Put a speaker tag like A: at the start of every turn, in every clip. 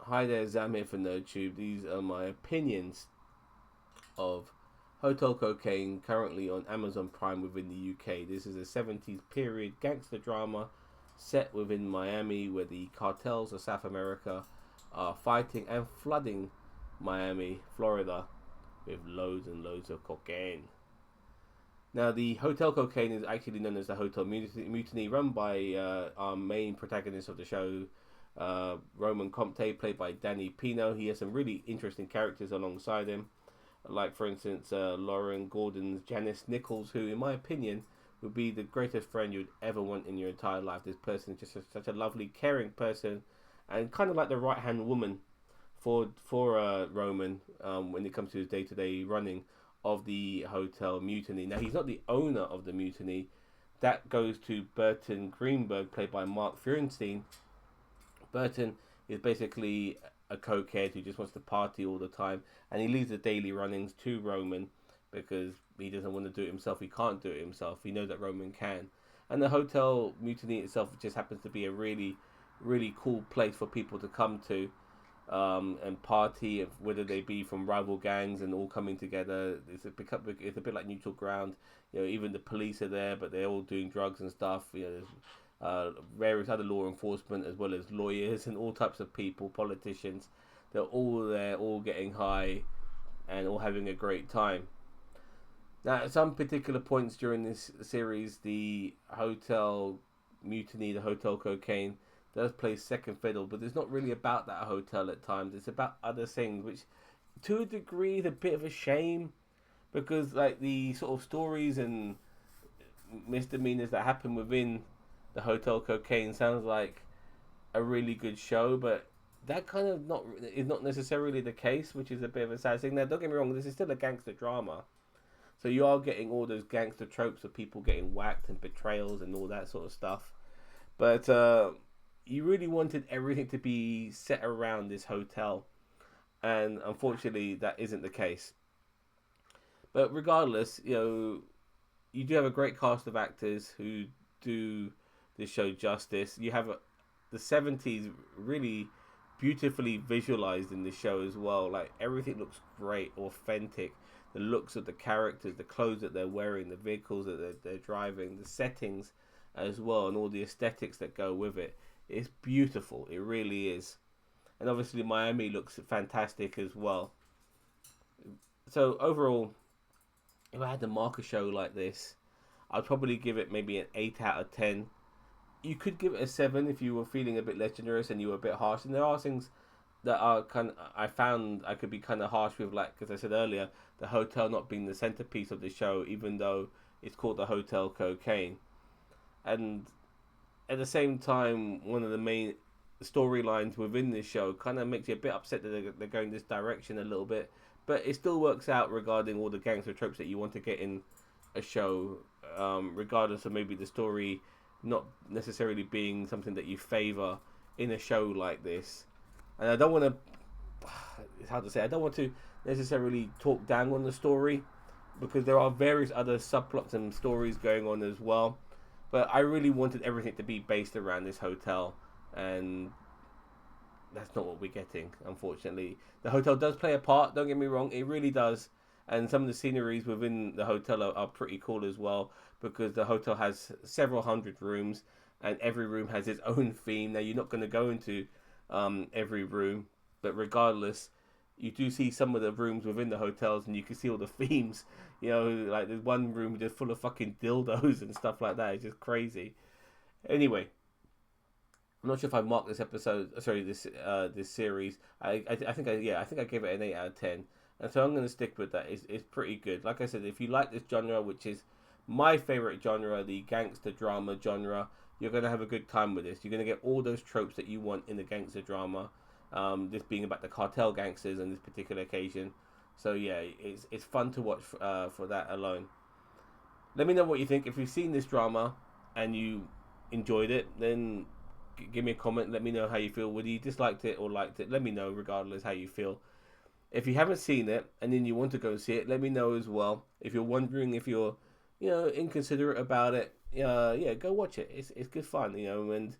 A: Hi there, Zam here for NerdTube. These are my opinions of Hotel Cocaine, currently on Amazon Prime within the UK. This is a 70s period gangster drama set within Miami, where the cartels of South America are fighting and flooding Miami, Florida, with loads and loads of cocaine. Now, the Hotel Cocaine is actually known as the Hotel Mutiny, run by our main protagonist of the show, Roman Comte, played by Danny Pino. He has some really interesting characters alongside him, like, for instance, Lauren Gordon's Janice Nichols, who, in my opinion, would be the greatest friend you'd ever want in your entire life. This person is just such a lovely, caring person, and kind of like the right hand woman for Roman when it comes to his day-to-day running of the Hotel Mutiny. Now, he's not the owner of the Mutiny. That goes to Burton Greenberg, played by Mark Feuerstein. Burton is basically a cokehead who just wants to party all the time, and he leaves the daily runnings to Roman because he doesn't want to do it himself. He can't do it himself. He knows that Roman can. And the Hotel Mutiny itself just happens to be a really, really cool place for people to come to and party, whether they be from rival gangs and all coming together. It's a bit like neutral ground. You know, even the police are there, but they're all doing drugs and stuff. You know, there's various other law enforcement as well as lawyers and all types of people, politicians. They're all there, all getting high and all having a great time. Now, at some particular points during this series, the Hotel Mutiny, the Hotel Cocaine, does play second fiddle, but it's not really about that hotel at times. It's about other things, which to a degree is a bit of a shame, because like the sort of stories and misdemeanors that happen within the Hotel Cocaine sounds like a really good show, but that kind of not necessarily the case, which is a bit of a sad thing. Now, don't get me wrong, this is still a gangster drama, so you are getting all those gangster tropes of people getting whacked and betrayals and all that sort of stuff, but you really wanted everything to be set around this hotel, and unfortunately, that isn't the case. But regardless, you do have a great cast of actors who do this show justice. You have the 70s really beautifully visualized in this show as well. Like, everything looks great, authentic. The looks of the characters, the clothes that they're wearing, the vehicles that they're driving, the settings as well, and all the aesthetics that go with it. It's beautiful. It really is. And obviously Miami looks fantastic as well. So overall, if I had to mark a show like this, I'd probably give it maybe an 8 out of 10. You could give it a 7 if you were feeling a bit less generous and you were a bit harsh. And there are things that are I found I could be kind of harsh with, like, as I said earlier, the hotel not being the centerpiece of the show, even though it's called the Hotel Cocaine. And at the same time, one of the main storylines within this show kind of makes you a bit upset that they're going this direction a little bit, but it still works out regarding all the gangster tropes that you want to get in a show, regardless of maybe the story not necessarily being something that you favor in a show like this. And I don't want to, it's hard to say, I don't want to necessarily talk down on the story, because there are various other subplots and stories going on as well. But I really wanted everything to be based around this hotel, and that's not what we're getting, unfortunately. The hotel does play a part, don't get me wrong, it really does. And some of the sceneries within the hotel are pretty cool as well, because the hotel has several hundred rooms, and every room has its own theme. Now, you're not going to go into every room, but regardless, you do see some of the rooms within the hotels, and you can see all the themes. Like, there's one room just full of fucking dildos and stuff like that. It's just crazy. Anyway, I'm not sure if I marked this episode. Sorry, this series. I think I gave it an 8 out of 10, and so I'm going to stick with that. It's pretty good. Like I said, if you like this genre, which is my favorite genre, the gangster drama genre, you're going to have a good time with this. You're going to get all those tropes that you want in the gangster drama. This being about the cartel gangsters on this particular occasion. So yeah, it's fun to watch for that alone. Let me know what you think. If you've seen this drama and you enjoyed it, then give me a comment. Let me know how you feel. Whether you disliked it or liked it, let me know regardless how you feel. If you haven't seen it and then you want to go see it, let me know as well. If you're wondering if you're, inconsiderate about it, yeah, go watch it. It's good fun, And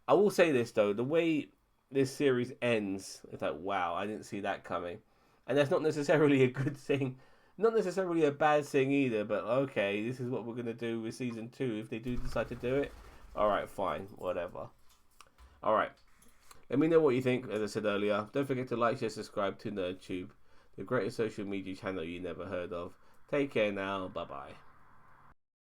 A: I will say this though, the way this series ends, it's like, wow, I didn't see that coming. And that's not necessarily a good thing, not necessarily a bad thing either, but okay, this is what we're going to do with season 2 if they do decide to do it. Alright, fine, whatever. Alright, let me know what you think, as I said earlier. Don't forget to like, share, subscribe to NerdTube, the greatest social media channel you never heard of. Take care now, bye bye.